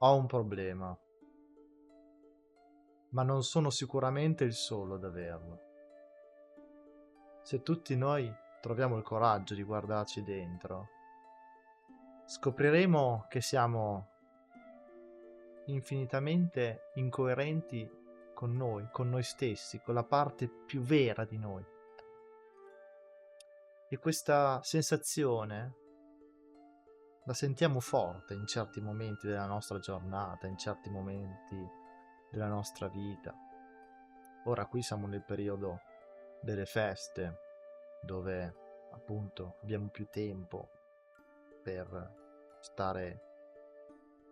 ho un problema, ma non sono sicuramente il solo ad averlo. Se tutti noi troviamo il coraggio di guardarci dentro, scopriremo che siamo infinitamente incoerenti con noi stessi, con la parte più vera di noi. E questa sensazione la sentiamo forte in certi momenti della nostra giornata, in certi momenti della nostra vita. Ora qui siamo nel periodo delle feste, dove appunto abbiamo più tempo per stare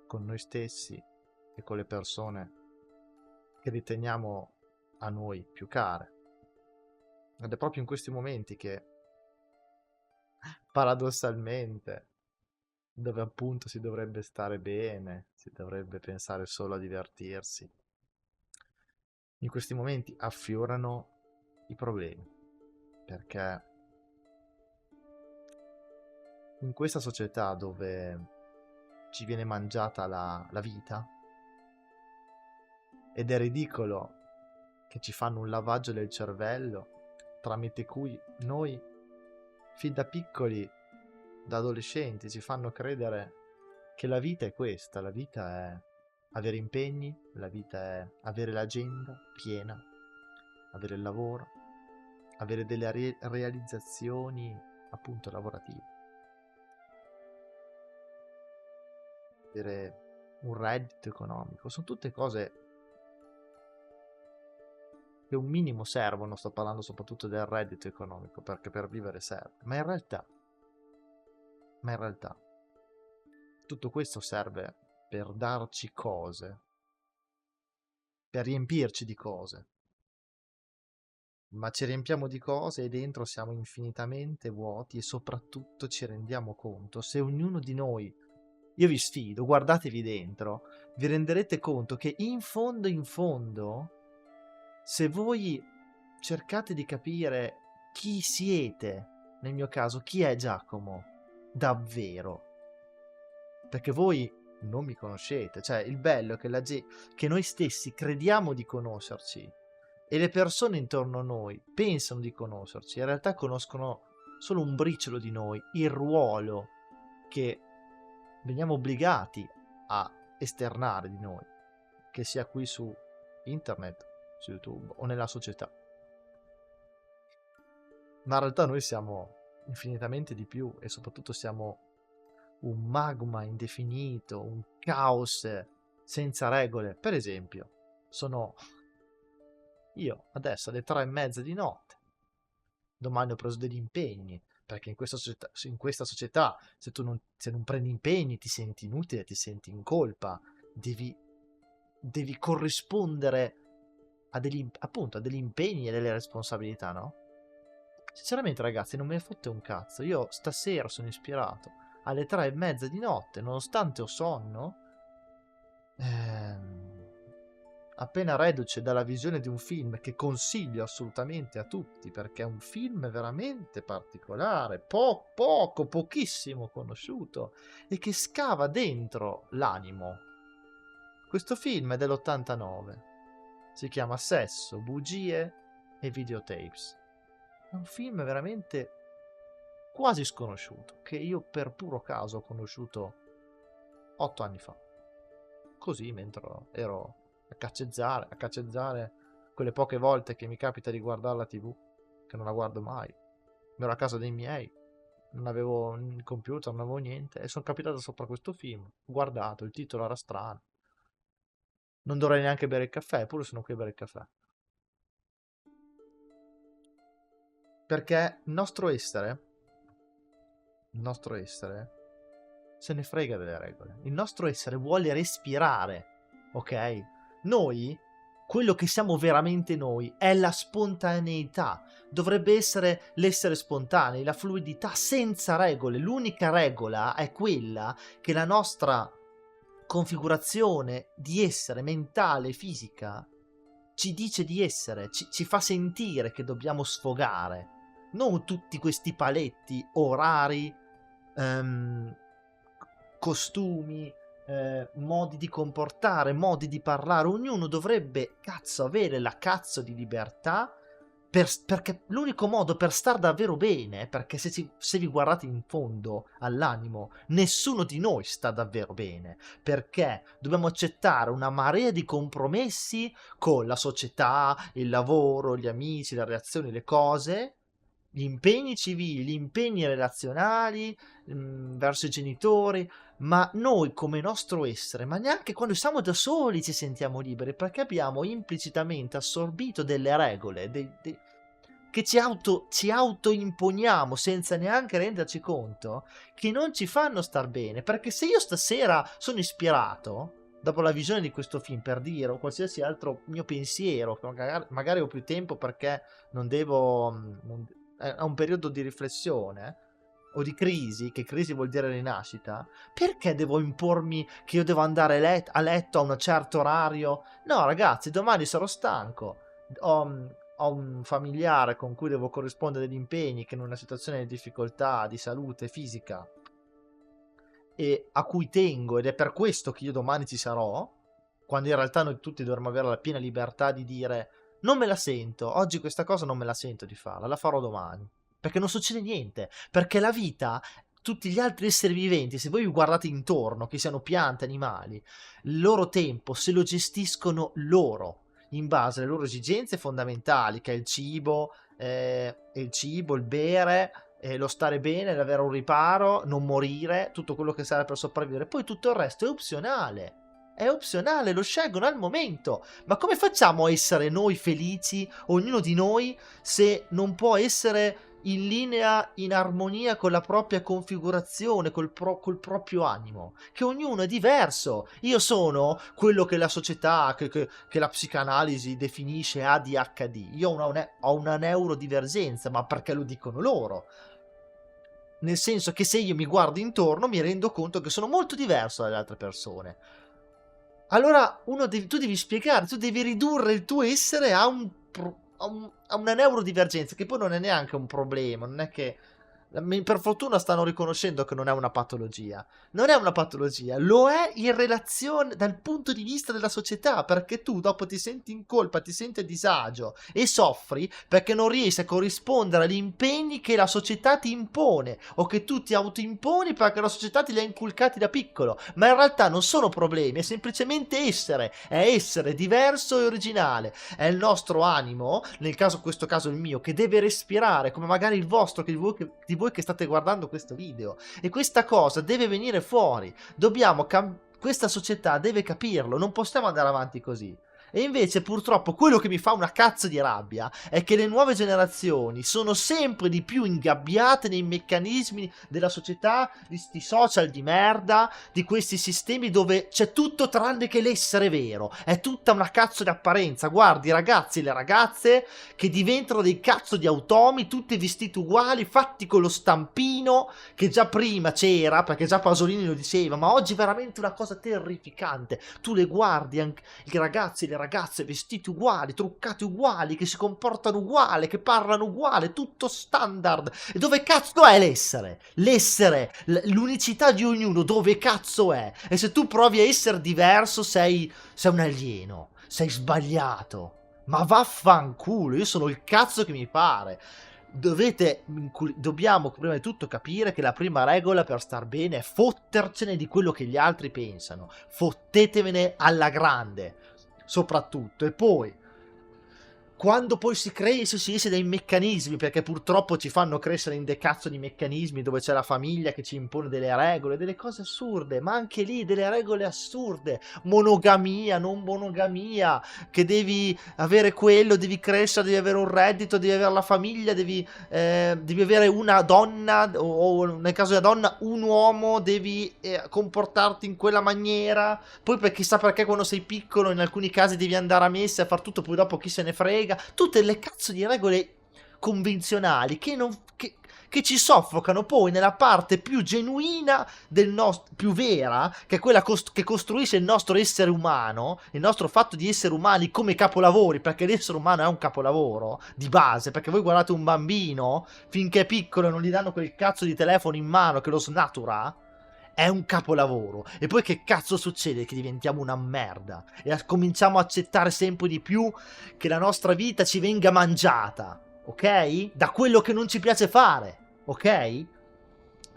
con noi stessi e con le persone che riteniamo a noi più care. Ed è proprio in questi momenti che, paradossalmente, dove appunto si dovrebbe stare bene, si dovrebbe pensare solo a divertirsi, in questi momenti affiorano i problemi, perché in questa società dove ci viene mangiata la vita, ed è ridicolo che ci fanno un lavaggio del cervello tramite cui noi, fin da piccoli, da adolescenti, ci fanno credere che la vita è questa, la vita è avere impegni, la vita è avere l'agenda piena, avere il lavoro, avere delle realizzazioni appunto lavorative, avere un reddito economico. Sono tutte cose che un minimo servono. Sto parlando soprattutto del reddito economico, perché per vivere serve, ma in realtà tutto questo serve per darci cose, per riempirci di cose, ma ci riempiamo di cose e dentro siamo infinitamente vuoti, e soprattutto ci rendiamo conto, se ognuno di noi, io vi sfido, guardatevi dentro, vi renderete conto che in fondo, se voi cercate di capire chi siete, nel mio caso chi è Giacomo davvero, perché voi non mi conoscete, cioè il bello è che noi stessi crediamo di conoscerci e le persone intorno a noi pensano di conoscerci, in realtà conoscono solo un briciolo di noi, il ruolo che veniamo obbligati a esternare di noi, che sia qui su internet, su YouTube o nella società. Ma in realtà noi siamo infinitamente di più, e soprattutto siamo un magma indefinito, un caos senza regole. Per esempio, sono io adesso alle 3:30 di notte, domani ho preso degli impegni, perché in questa società se non prendi impegni ti senti inutile, ti senti in colpa, devi, devi corrispondere appunto, a degli impegni e delle responsabilità, no? Sinceramente, ragazzi, non me ne fotte un cazzo. Io stasera sono ispirato alle 3:30 di notte, nonostante ho sonno, ehm, appena reduce dalla visione di un film che consiglio assolutamente a tutti, perché è un film veramente particolare, pochissimo conosciuto, e che scava dentro l'animo. Questo film è dell'89, si chiama Sesso, bugie e videotapes. È un film veramente quasi sconosciuto, che io per puro caso ho conosciuto 8 anni fa. Così, mentre ero a caccezzare quelle poche volte che mi capita di guardare la TV, che non la guardo mai. Ero a casa dei miei, non avevo il computer, non avevo niente, e sono capitato sopra questo film. Ho guardato, il titolo era strano. Non dovrei neanche bere il caffè, eppure sono qui a bere il caffè. Perché il nostro essere se ne frega delle regole. Il nostro essere vuole respirare, ok? Noi, quello che siamo veramente noi, è la spontaneità. Dovrebbe essere l'essere spontanei, la fluidità senza regole. L'unica regola è quella che la nostra configurazione di essere mentale e fisica ci dice di essere, ci fa sentire che dobbiamo sfogare. Non tutti questi paletti, orari, ehm, costumi, modi di comportare, modi di parlare. Ognuno dovrebbe, cazzo, avere la cazzo di libertà, perché l'unico modo per star davvero bene, perché se vi guardate in fondo all'animo, nessuno di noi sta davvero bene, perché dobbiamo accettare una marea di compromessi con la società, il lavoro, gli amici, le relazioni, le cose, gli impegni civili, gli impegni relazionali verso i genitori, ma noi come nostro essere, ma neanche quando siamo da soli ci sentiamo liberi, perché abbiamo implicitamente assorbito delle regole che ci autoimponiamo senza neanche renderci conto, che non ci fanno star bene. Perché se io stasera sono ispirato dopo la visione di questo film, per dire, o qualsiasi altro mio pensiero, magari ho più tempo perché non devo è un periodo di riflessione o di crisi, che crisi vuol dire rinascita, perché devo impormi che io devo andare a letto a un certo orario? No, ragazzi, domani sarò stanco, ho un familiare con cui devo corrispondere degli impegni, che in una situazione di difficoltà di salute fisica e a cui tengo, ed è per questo che io domani ci sarò, quando in realtà noi tutti dovremmo avere la piena libertà di dire: non me la sento, oggi questa cosa non me la sento di farla, la farò domani, perché non succede niente, perché la vita, tutti gli altri esseri viventi, se voi vi guardate intorno, che siano piante, animali, il loro tempo se lo gestiscono loro, in base alle loro esigenze fondamentali, che è il bere, lo stare bene, l'avere un riparo, non morire, tutto quello che serve per sopravvivere. Poi tutto il resto è opzionale. È opzionale, lo scelgono al momento. Ma come facciamo a essere noi felici, ognuno di noi, se non può essere in linea, in armonia con la propria configurazione, col proprio animo? Che ognuno è diverso. Io sono quello che la società, che la psicanalisi definisce ADHD. Io ho una neurodivergenza, ma perché lo dicono loro? Nel senso che se io mi guardo intorno mi rendo conto che sono molto diverso dalle altre persone. Allora tu devi spiegare, tu devi ridurre il tuo essere a una neurodivergenza, che poi non è neanche un problema, non è che... Per fortuna stanno riconoscendo che non è una patologia. Non è una patologia, lo è in relazione dal punto di vista della società, perché tu dopo ti senti in colpa, ti senti a disagio e soffri perché non riesci a corrispondere agli impegni che la società ti impone o che tu ti autoimponi perché la società ti li ha inculcati da piccolo. Ma in realtà non sono problemi, è semplicemente è essere diverso e originale. È il nostro animo, questo caso il mio, che deve respirare, come magari il vostro, di voi che state guardando questo video, e questa cosa deve venire fuori. Questa società deve capirlo, non possiamo andare avanti così. E invece purtroppo quello che mi fa una cazzo di rabbia è che le nuove generazioni sono sempre di più ingabbiate nei meccanismi della società, di sti social di merda, di questi sistemi dove c'è tutto tranne che l'essere vero, è tutta una cazzo di apparenza. Guardi i ragazzi e le ragazze che diventano dei cazzo di automi, tutti vestiti uguali, fatti con lo stampino, che già prima c'era, perché già Pasolini lo diceva, ma oggi è veramente una cosa terrificante. Tu le guardi, anche i ragazzi e le ragazze vestiti uguali, truccati uguali, che si comportano uguali, che parlano uguali, tutto standard. E dove cazzo è l'essere? L'essere, l'unicità di ognuno, dove cazzo è? E se tu provi a essere diverso sei un alieno, sei sbagliato. Ma vaffanculo, io sono il cazzo che mi pare. Dobbiamo prima di tutto capire che la prima regola per star bene è fottercene di quello che gli altri pensano. Fottetevene alla grande, soprattutto. E poi, quando poi si esce dai meccanismi, perché purtroppo ci fanno crescere in dei cazzo di meccanismi dove c'è la famiglia che ci impone delle regole, delle cose assurde, ma anche lì delle regole assurde, monogamia, non monogamia, che devi avere quello, devi crescere, devi avere un reddito, devi avere la famiglia, devi avere una donna, o nel caso della donna un uomo, devi comportarti in quella maniera, poi per chissà perché quando sei piccolo in alcuni casi devi andare a messa e far tutto, poi dopo chi se ne frega. Tutte le cazzo di regole convenzionali che ci soffocano poi nella parte più genuina più vera, che è quella che costruisce il nostro essere umano, il nostro fatto di essere umani come capolavori, perché l'essere umano è un capolavoro di base. Perché voi guardate un bambino finché è piccolo e non gli danno quel cazzo di telefono in mano che lo snatura, è un capolavoro. E poi che cazzo succede? Che diventiamo una merda e cominciamo a accettare sempre di più che la nostra vita ci venga mangiata, ok? Da quello che non ci piace fare, ok? E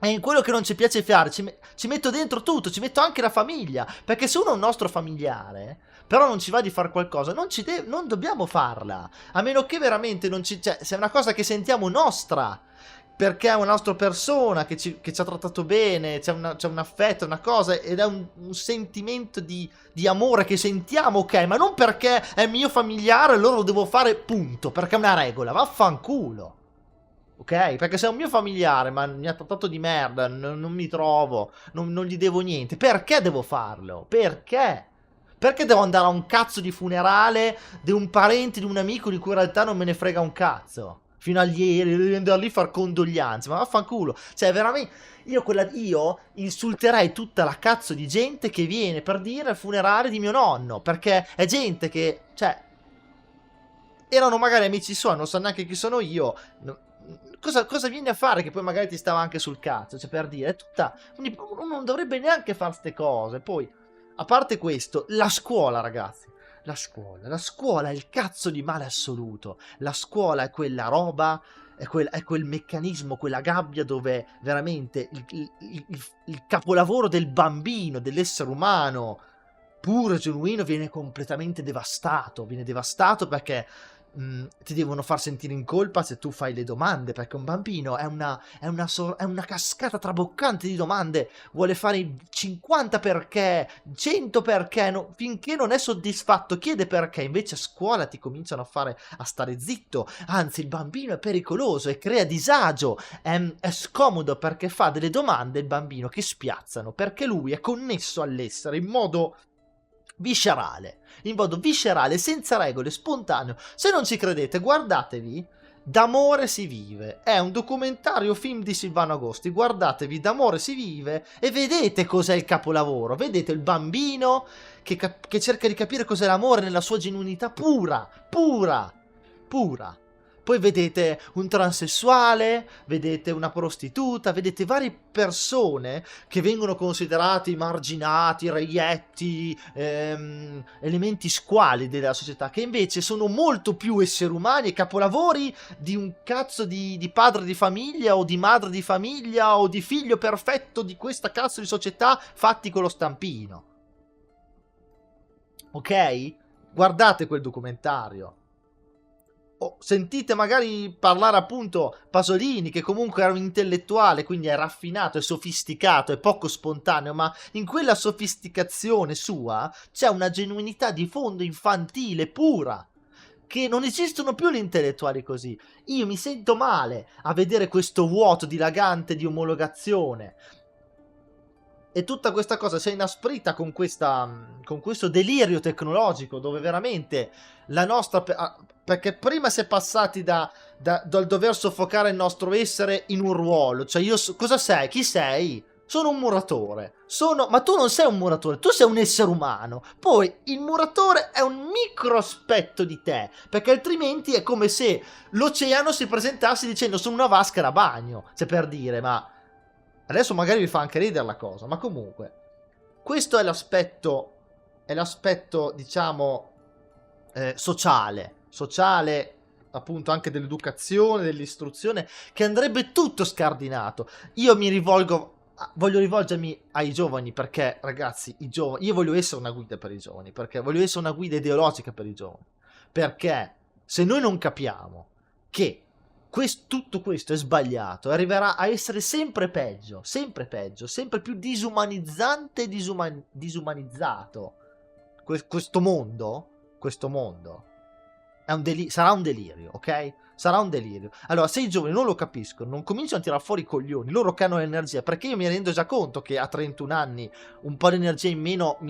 in quello che non ci piace fare ci metto dentro tutto, ci metto anche la famiglia, perché se uno è un nostro familiare, però non ci va di fare qualcosa, non dobbiamo farla, a meno che veramente non ci... cioè, se è una cosa che sentiamo nostra, perché è una nostra persona che ci ha trattato bene, c'è un affetto, una cosa, ed è un sentimento di amore che sentiamo, ok, ma non perché è mio familiare, allora lo devo fare, punto, perché è una regola, vaffanculo. Ok? Perché se è un mio familiare, ma mi ha trattato di merda, non mi trovo, non gli devo niente, perché devo farlo? Perché? Perché devo andare a un cazzo di funerale di un parente, di un amico di cui in realtà non me ne frega un cazzo? Fino a ieri, devo andare lì a far condoglianze, ma vaffanculo. Cioè, veramente, io insulterei tutta la cazzo di gente che viene per dire al funerale di mio nonno, perché è gente che, cioè, erano magari amici suoi, non so neanche chi sono io. Cosa vieni a fare che poi magari ti stava anche sul cazzo, cioè per dire, è tutta... Quindi uno non dovrebbe neanche fare ste cose. Poi, a parte questo, la scuola, ragazzi, la scuola è il cazzo di male assoluto. La scuola è quella roba, è quel meccanismo, quella gabbia dove veramente il capolavoro del bambino, dell'essere umano puro e genuino viene completamente devastato. Viene devastato perché ti devono far sentire in colpa se tu fai le domande, perché un bambino è una cascata traboccante di domande, vuole fare 50 perché, 100 perché, finché non è soddisfatto chiede perché. Invece a scuola ti cominciano a stare zitto, anzi il bambino è pericoloso e crea disagio, è scomodo perché fa delle domande il bambino che spiazzano, perché lui è connesso all'essere in modo viscerale, senza regole, spontaneo. Se non ci credete, guardatevi D'amore si vive, è un documentario film di Silvano Agosti, guardatevi D'amore si vive e vedete cos'è il capolavoro, vedete il bambino che cerca di capire cos'è l'amore nella sua genuinità pura. Poi vedete un transessuale, vedete una prostituta, vedete varie persone che vengono considerati marginati, reietti, elementi squali della società, che invece sono molto più esseri umani e capolavori di un cazzo di padre di famiglia o di madre di famiglia o di figlio perfetto di questa cazzo di società fatti con lo stampino. Ok? Guardate quel documentario. Sentite magari parlare appunto Pasolini, che comunque era un intellettuale, quindi è raffinato, è sofisticato, è poco spontaneo, ma in quella sofisticazione sua c'è una genuinità di fondo infantile, pura, che non esistono più gli intellettuali così. Io mi sento male a vedere questo vuoto dilagante di omologazione. E tutta questa cosa si è inasprita con questo delirio tecnologico, dove veramente la nostra... perché prima si è passati dal dover soffocare il nostro essere in un ruolo. Cioè cosa sei? Chi sei? Sono un muratore. Ma tu non sei un muratore, tu sei un essere umano. Poi il muratore è un micro aspetto di te, perché altrimenti è come se l'oceano si presentasse dicendo sono una vasca da bagno. Cioè, per dire, ma... Adesso magari vi fa anche ridere la cosa, ma comunque questo è l'aspetto, diciamo, sociale, appunto anche dell'educazione, dell'istruzione, che andrebbe tutto scardinato. Io voglio rivolgermi ai giovani, perché ragazzi, io voglio essere una guida per i giovani, perché voglio essere una guida ideologica per i giovani, perché se noi non capiamo che tutto questo è sbagliato, arriverà a essere sempre peggio, sempre più disumanizzante e disumanizzato. Questo mondo sarà un delirio, ok? Sarà un delirio. Allora, se i giovani non lo capiscono, non cominciano a tirare fuori i coglioni, loro che hanno l'energia, perché io mi rendo già conto che a 31 anni un po' di energia in meno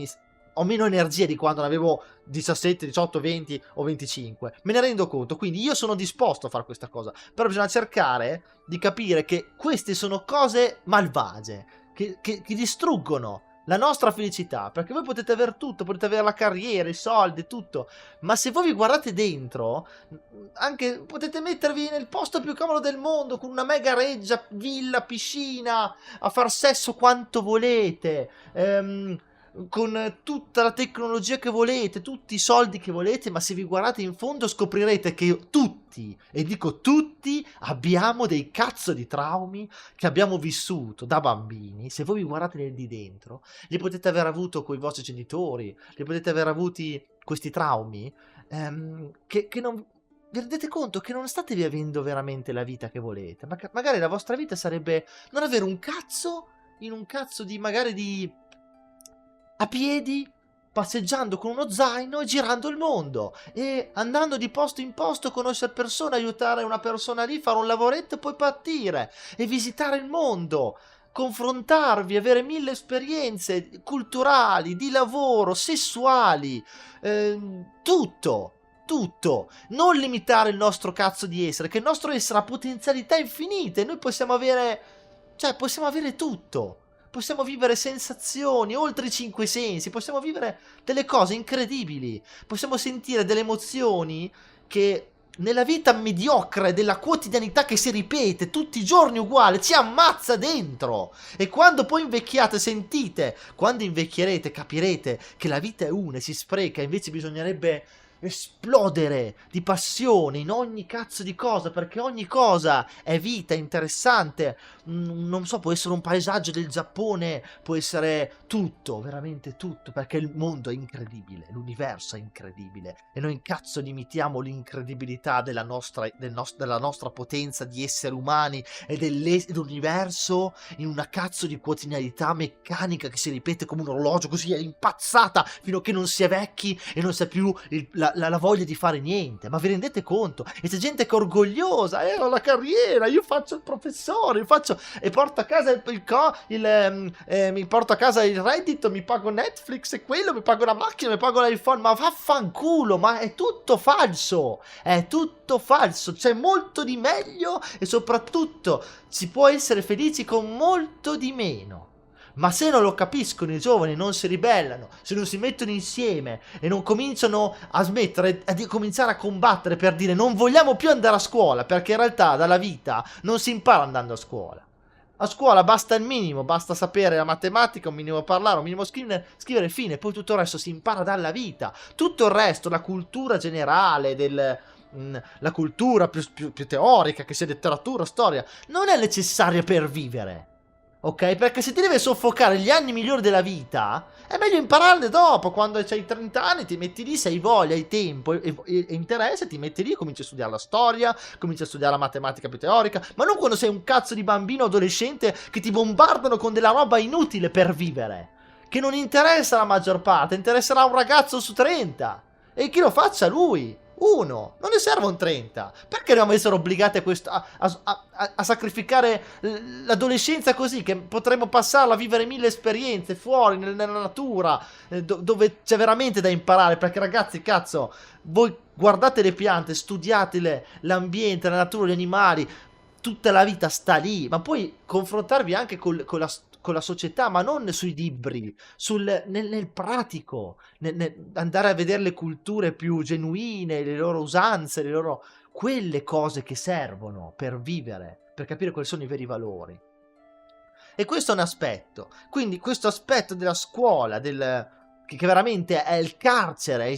ho meno energia di quando ne avevo 17, 18, 20 o 25. Me ne rendo conto, quindi io sono disposto a fare questa cosa. Però bisogna cercare di capire che queste sono cose malvagie, che distruggono la nostra felicità, perché voi potete avere tutto, potete avere la carriera, i soldi, tutto, ma se voi vi guardate dentro, anche potete mettervi nel posto più comodo del mondo, con una mega reggia, villa, piscina, a far sesso quanto volete, con tutta la tecnologia che volete, tutti i soldi che volete, ma se vi guardate in fondo scoprirete che tutti, e dico tutti, abbiamo dei cazzo di traumi che abbiamo vissuto da bambini. Se voi vi guardate di dentro, li potete aver avuto con i vostri genitori, li potete aver avuti questi traumi, che non... Vi rendete conto che non state vivendo veramente la vita che volete? Magari la vostra vita sarebbe non avere un cazzo in un cazzo di magari di a piedi, passeggiando con uno zaino e girando il mondo e andando di posto in posto, conoscere persone, aiutare una persona lì, fare un lavoretto e poi partire e visitare il mondo, confrontarvi, avere 1000 esperienze culturali, di lavoro, sessuali, tutto. Tutto, non limitare il nostro cazzo di essere, che il nostro essere ha potenzialità infinite, noi possiamo avere, cioè possiamo avere tutto. Possiamo vivere sensazioni, oltre i 5 sensi, possiamo vivere delle cose incredibili, possiamo sentire delle emozioni che nella vita mediocre della quotidianità che si ripete tutti i giorni uguale, ci ammazza dentro. E quando poi invecchiate, sentite, quando invecchierete capirete che la vita è una e si spreca, invece bisognerebbe esplodere di passione in ogni cazzo di cosa, perché ogni cosa è vita, interessante. Non so, può essere un paesaggio del Giappone, può essere tutto, veramente tutto, perché il mondo è incredibile, l'universo è incredibile e noi cazzo limitiamo l'incredibilità della nostra potenza di esseri umani e dell'universo in una cazzo di quotidianità meccanica che si ripete come un orologio, così è impazzata fino a che non si è vecchi e non si ha più la voglia di fare niente. Ma vi rendete conto? E c'è gente che è orgogliosa, ho la carriera, io faccio il professore, io faccio e porto a casa mi porto a casa il reddito, mi pago Netflix e quello, mi pago la macchina, mi pago l'iPhone, ma vaffanculo, ma è tutto falso, c'è molto di meglio e soprattutto si può essere felici con molto di meno. Ma se non lo capiscono i giovani, non si ribellano, se non si mettono insieme e non cominciano a smettere, a cominciare a combattere per dire non vogliamo più andare a scuola, perché in realtà dalla vita non si impara andando a scuola. A scuola basta il minimo, basta sapere la matematica, un minimo parlare, un minimo scrivere fine, poi tutto il resto si impara dalla vita. Tutto il resto, la cultura generale, la cultura più teorica, che sia letteratura, storia, non è necessaria per vivere. Ok? Perché se ti deve soffocare gli anni migliori della vita, è meglio impararle dopo, quando hai 30 anni, ti metti lì, se hai voglia, hai tempo e interesse, ti metti lì e cominci a studiare la storia, cominci a studiare la matematica più teorica, ma non quando sei un cazzo di bambino adolescente che ti bombardano con della roba inutile per vivere, che non interessa la maggior parte, interesserà un ragazzo su 30, e chi lo faccia lui. Uno, non ne servono 30. Perché dobbiamo essere obbligati a sacrificare l'adolescenza così, che potremmo passarla a vivere 1000 esperienze fuori, nella natura, dove c'è veramente da imparare? Perché ragazzi, cazzo, voi guardate le piante, studiate l'ambiente, la natura, gli animali, tutta la vita sta lì, ma poi confrontarvi anche con la società, ma non sui libri, nel pratico, andare a vedere le culture più genuine, le loro usanze, quelle cose che servono per vivere, per capire quali sono i veri valori. E questo è un aspetto. Quindi questo aspetto della scuola, che veramente è il carcere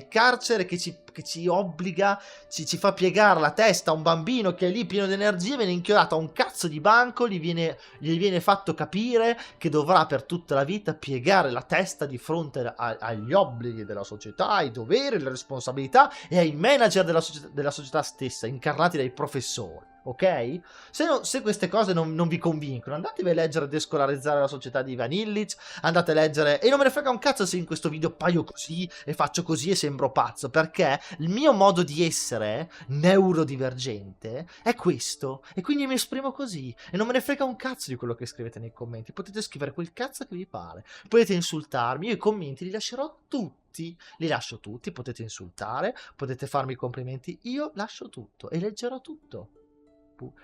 che ci obbliga, ci fa piegare la testa a un bambino che è lì pieno di energie, viene inchiodato a un cazzo di banco, gli viene fatto capire che dovrà per tutta la vita piegare la testa di fronte agli obblighi della società, ai doveri, alle responsabilità e ai manager della società stessa, incarnati dai professori. Ok? Se queste cose non vi convincono, andatevi a leggere Descolarizzare la società di Ivan Illich, andate a leggere, e non me ne frega un cazzo se in questo video paio così e faccio così e sembro pazzo, perché il mio modo di essere neurodivergente è questo, e quindi mi esprimo così, e non me ne frega un cazzo di quello che scrivete nei commenti. Potete scrivere quel cazzo che vi pare, potete insultarmi, io i commenti li lascerò tutti, li lascio tutti, potete insultare, potete farmi i complimenti, io lascio tutto e leggerò tutto.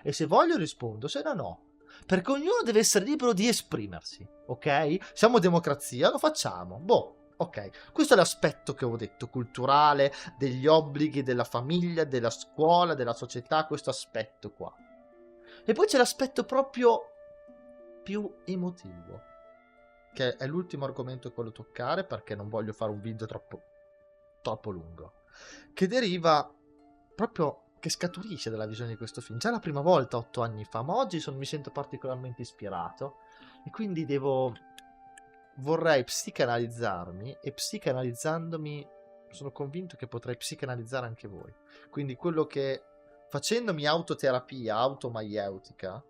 E se voglio rispondo, se no no. perché ognuno deve essere libero di esprimersi, ok? Siamo democrazia, lo facciamo, boh, ok. Questo è l'aspetto che ho detto, culturale, degli obblighi della famiglia, della scuola, della società, questo aspetto qua. E poi c'è l'aspetto proprio più emotivo, che è l'ultimo argomento che voglio toccare perché non voglio fare un video troppo lungo, che deriva proprio, che scaturisce dalla visione di questo film. Già la prima volta 8 anni fa, ma oggi mi sento particolarmente ispirato e quindi vorrei psicanalizzarmi, e psicanalizzandomi sono convinto che potrei psicanalizzare anche voi. Quindi quello che, facendomi autoterapia, automaieutica,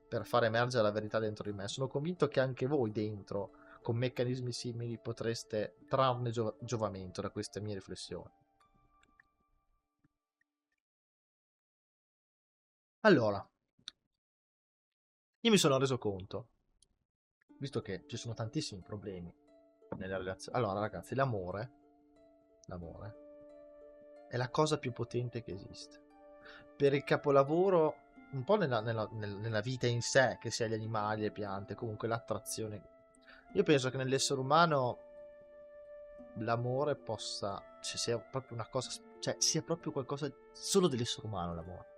per far emergere la verità dentro di me, sono convinto che anche voi dentro, con meccanismi simili, potreste trarne giovamento da queste mie riflessioni. Allora, io mi sono reso conto, visto che ci sono tantissimi problemi nelle relazioni. Allora, ragazzi, l'amore è la cosa più potente che esiste. Per il capolavoro, un po' nella vita in sé, che sia gli animali, le piante, comunque l'attrazione. Io penso che nell'essere umano l'amore possa, cioè, sia proprio una cosa, cioè sia proprio qualcosa solo dell'essere umano, l'amore.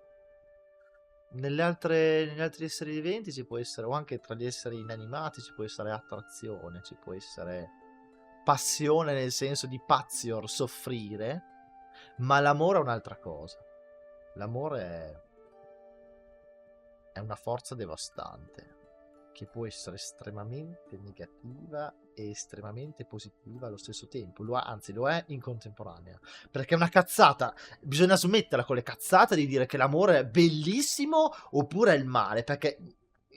Negli altri esseri viventi ci può essere, o anche tra gli esseri inanimati, ci può essere attrazione, ci può essere passione nel senso di pazior, soffrire, ma l'amore è un'altra cosa. L'amore è una forza devastante che può essere estremamente negativa e estremamente positiva allo stesso tempo. Anzi, lo è in contemporanea. Perché è una cazzata. Bisogna smetterla con le cazzate di dire che l'amore è bellissimo oppure è il male. Perché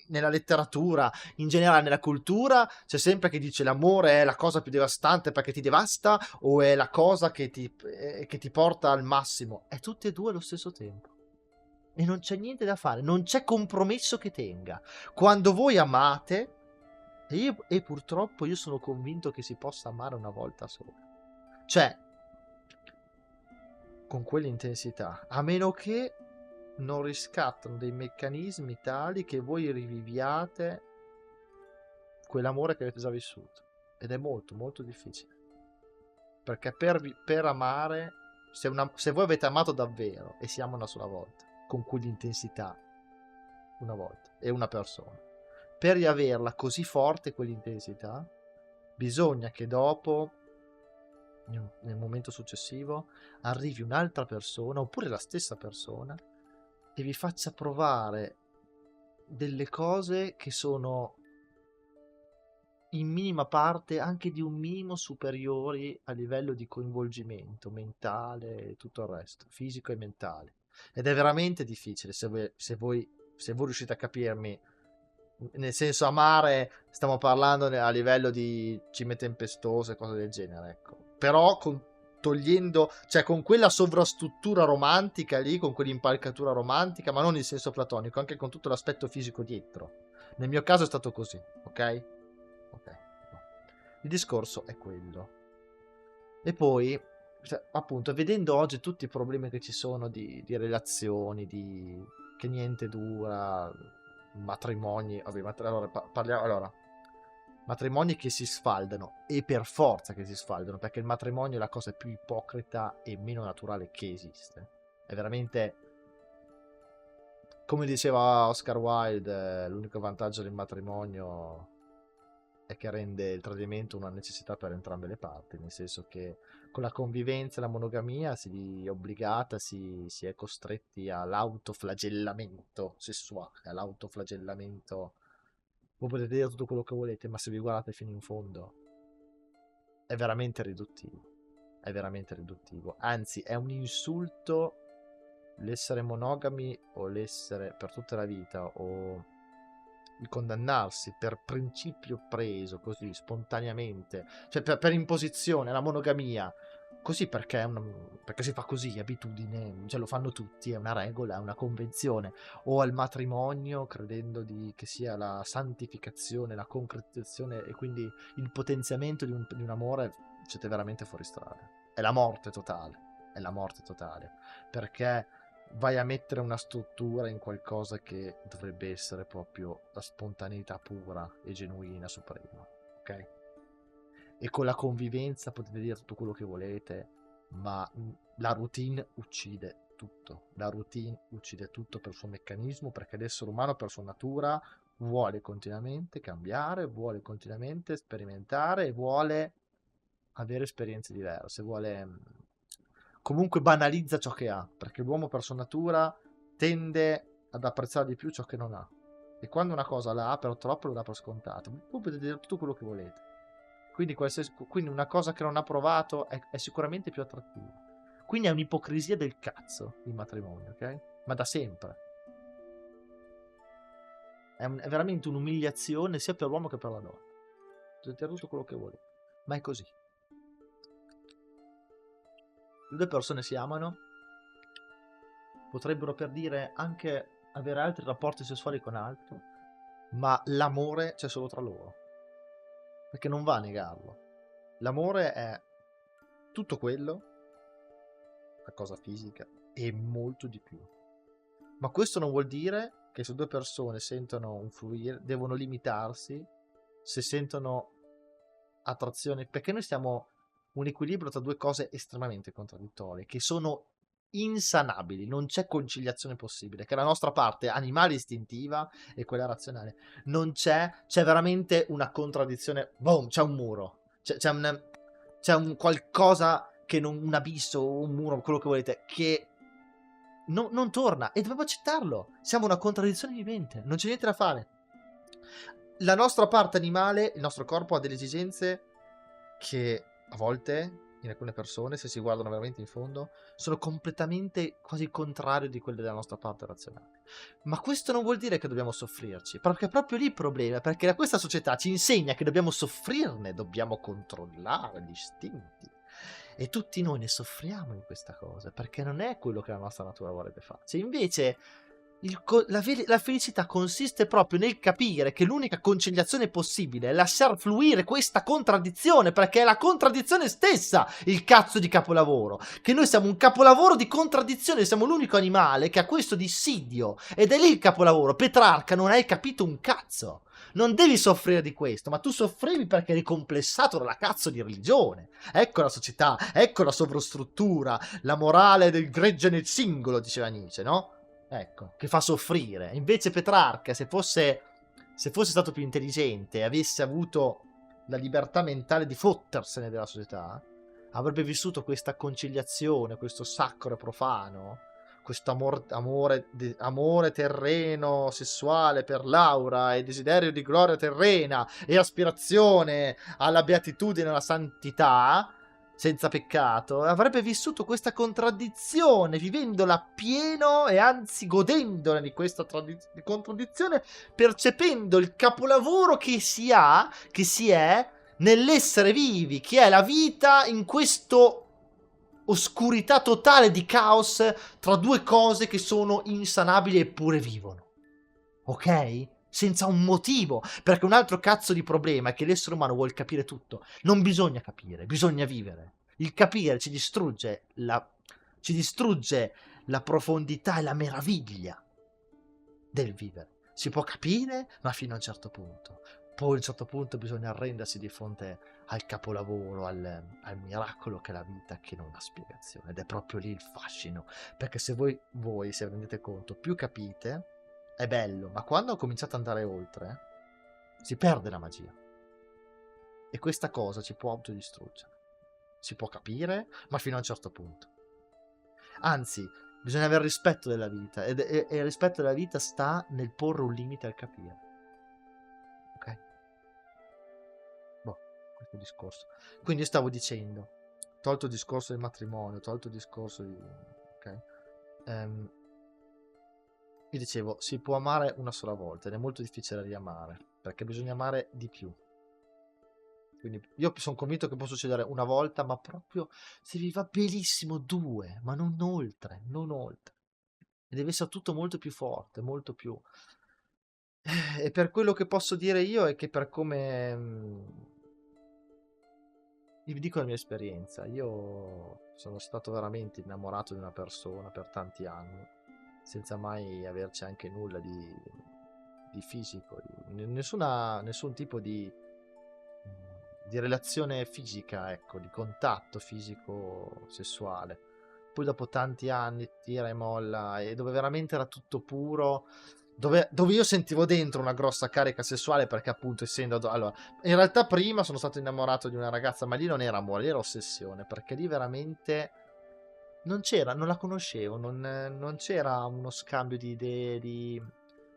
nella letteratura, in generale nella cultura, c'è sempre chi dice l'amore è la cosa più devastante perché ti devasta, o è la cosa che ti porta al massimo. È tutte e due allo stesso tempo. E non c'è niente da fare, non c'è compromesso che tenga. Quando voi amate, e purtroppo io sono convinto che si possa amare una volta sola. Cioè, con quell'intensità, a meno che non riscattano dei meccanismi tali che voi riviviate quell'amore che avete già vissuto. Ed è molto, molto difficile. Perché per amare, se voi avete amato davvero, e si ama una sola volta, con quell'intensità, una volta, e una persona, per riaverla così forte quell'intensità, bisogna che dopo, nel momento successivo, arrivi un'altra persona, oppure la stessa persona, e vi faccia provare delle cose che sono in minima parte anche di un minimo superiori a livello di coinvolgimento mentale e tutto il resto, fisico e mentale. Ed è veramente difficile se voi riuscite a capirmi. Nel senso, amare, stiamo parlando a livello di cime tempestose, cose del genere, ecco. Però togliendo, cioè con quella sovrastruttura romantica lì, con quell'impalcatura romantica, ma non in senso platonico, anche con tutto l'aspetto fisico dietro. Nel mio caso è stato così, ok? Ok. No. Il discorso è quello. E poi, cioè, appunto, vedendo oggi tutti i problemi che ci sono di relazioni, che niente dura, matrimoni, vabbè, allora, parliamo, allora, matrimoni che si sfaldano, e per forza che si sfaldano, perché il matrimonio è la cosa più ipocrita e meno naturale che esiste. È veramente, come diceva Oscar Wilde, l'unico vantaggio del matrimonio è che rende il tradimento una necessità per entrambe le parti, nel senso che con la convivenza e la monogamia si è costretti all'autoflagellamento sessuale, all'autoflagellamento. Voi potete dire tutto quello che volete, ma se vi guardate fino in fondo è veramente riduttivo. È veramente riduttivo. Anzi, è un insulto l'essere monogami o l'essere per tutta la vita, o il condannarsi per principio preso così spontaneamente, cioè per imposizione, la monogamia, così perché si fa così, abitudine, cioè lo fanno tutti, è una regola, è una convenzione, o al matrimonio credendo che sia la santificazione, la concretizzazione e quindi il potenziamento di un amore, siete veramente fuori strada. È la morte totale, è la morte totale, perché vai a mettere una struttura in qualcosa che dovrebbe essere proprio la spontaneità pura e genuina, suprema, ok? E con la convivenza potete dire tutto quello che volete, ma la routine uccide tutto. La routine uccide tutto per il suo meccanismo, perché l'essere umano per sua natura vuole continuamente cambiare, vuole continuamente sperimentare e vuole avere esperienze diverse, vuole comunque banalizza ciò che ha, perché l'uomo per sua natura tende ad apprezzare di più ciò che non ha. E quando una cosa la ha per troppo, lo dà per scontato. Voi potete dire tutto quello che volete. Quindi una cosa che non ha provato è sicuramente più attrattiva. Quindi è un'ipocrisia del cazzo il matrimonio, ok? Ma da sempre. È veramente un'umiliazione sia per l'uomo che per la donna. Potete dire tutto quello che volete. Ma è così. Le due persone si amano, potrebbero per dire anche avere altri rapporti sessuali con altri, ma l'amore c'è solo tra loro. Perché non va a negarlo. L'amore è tutto quello, la cosa fisica, e molto di più. Ma questo non vuol dire che se due persone sentono un fluire, devono limitarsi se sentono attrazione, perché noi stiamo un equilibrio tra due cose estremamente contraddittorie, che sono insanabili, non c'è conciliazione possibile, che la nostra parte animale istintiva e quella razionale non c'è veramente una contraddizione, boom, c'è un muro, c'è un qualcosa che non, un abisso, un muro, quello che volete, che non torna e dobbiamo accettarlo. Siamo una contraddizione vivente, non c'è niente da fare. La nostra parte animale, il nostro corpo ha delle esigenze che a volte, in alcune persone, se si guardano veramente in fondo, sono completamente quasi il contrario di quelle della nostra parte razionale. Ma questo non vuol dire che dobbiamo soffrirci, perché è proprio lì il problema, perché questa società ci insegna che dobbiamo soffrirne, dobbiamo controllare gli istinti. E tutti noi ne soffriamo in questa cosa, perché non è quello che la nostra natura vorrebbe farci. Invece la felicità consiste proprio nel capire che l'unica conciliazione possibile è lasciar fluire questa contraddizione, perché è la contraddizione stessa il cazzo di capolavoro. Che noi siamo un capolavoro di contraddizione, siamo l'unico animale che ha questo dissidio. Ed è lì il capolavoro. Petrarca, non hai capito un cazzo. Non devi soffrire di questo, ma tu soffrivi perché eri complessato dalla cazzo di religione. Ecco la società, ecco la sovrastruttura, la morale del gregge nel singolo, diceva Nietzsche, no? Ecco, che fa soffrire. Invece Petrarca, se fosse stato più intelligente e avesse avuto la libertà mentale di fottersene della società, avrebbe vissuto questa conciliazione, questo sacro e profano, questo amore terreno, sessuale per Laura e desiderio di gloria terrena e aspirazione alla beatitudine e alla santità senza peccato, avrebbe vissuto questa contraddizione, vivendola pieno e anzi godendola di questa contraddizione, percependo il capolavoro che si è nell'essere vivi, che è la vita in questo oscurità totale di caos tra due cose che sono insanabili eppure vivono. Ok? Senza un motivo, perché un altro cazzo di problema è che l'essere umano vuole capire tutto. Non bisogna capire, bisogna vivere. Il capire ci distrugge la profondità e la meraviglia del vivere. Si può capire, ma fino a un certo punto. Poi a un certo punto bisogna arrendersi di fronte al capolavoro, al miracolo che è la vita, che non ha spiegazione. Ed è proprio lì il fascino. Perché se voi se rendete conto, più capite, è bello, ma quando cominciate ad andare oltre, si perde la magia. E questa cosa ci può autodistruggere. Si può capire, ma fino a un certo punto. Anzi, bisogna avere rispetto della vita, e il rispetto della vita sta nel porre un limite al capire. Ok? Boh, questo discorso. Quindi io stavo dicendo, tolto il discorso del matrimonio, tolto il discorso di... ok? Io dicevo, si può amare una sola volta ed è molto difficile riamare, perché bisogna amare di più. Quindi io sono convinto che può succedere una volta, ma proprio se vi va benissimo due, ma non oltre, non oltre. E deve essere tutto molto più forte, molto più... E per quello che posso dire io è che per come... vi dico la mia esperienza, io sono stato veramente innamorato di una persona per tanti anni. senza mai averci anche nulla di fisico, nessun tipo di relazione fisica, ecco, di contatto fisico sessuale. Poi dopo tanti anni tira e molla, e dove veramente era tutto puro, dove io sentivo dentro una grossa carica sessuale, perché appunto essendo allora, in realtà prima sono stato innamorato di una ragazza, ma lì non era amore, lì era ossessione, perché lì veramente non la conoscevo, non c'era uno scambio di idee, di